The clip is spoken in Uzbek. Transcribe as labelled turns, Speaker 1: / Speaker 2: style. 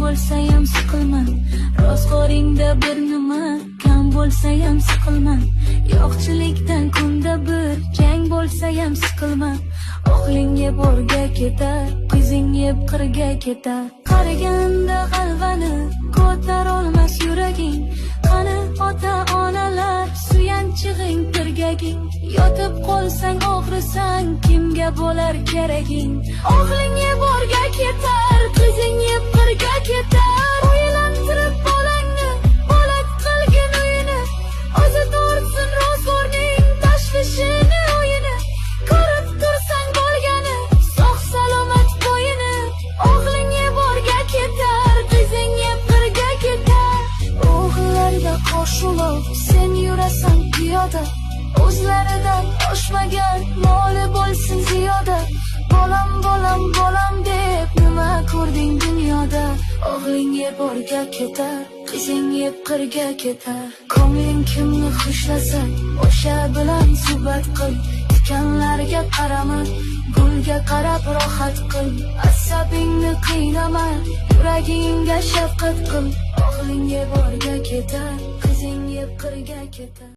Speaker 1: bo'lsa ham siqilma, ro'zg'oringda bir nima kam bo'lsa ham siqilma, yo'qchilikdan kunda bir jang bo'lsa ham siqilma. O'g'ling yeb o'rga ketar, qizing yeb qirga ketar. Qariganda g'alvani ko'tarolmas yuraging, qani ota-onalar suyanchig'ing, tirgaging. Yotib qolsang og'risan, kimga bo'lar keraging? O'g'ling yeb o'rga ketar, qizing yeb qirga ketar. O'ylantirib bolangni, bo'lak qilgin uyini, o'zi tortsin ro'zg'orning tashvishini, o'yini. Ko'rib tursan bo'lgani, sog' salomat bo'yini. O'g'ling yeb o'rga ketar, qizing yeb qirga ketar. O'g'illarga qo'shilib sen yurasan piyoda, o'zlaridan oshmagan moli bo'lsin ziyoda. Bolam, bolam, bolam deb nima ko'rding dunyoda? O'g'ling yeb o'rga ketar, qizing yeb qirga ketar. Ko'ngling kimni xushlasa, o'sha bilan suhbat qil. Tikanlarga qarama, gulga qarab rohat qil. Asabingni qiynama, yuragingga shafqat qil. O'g'ling yeb o'rga ketar, qizing yeb qirga ketar.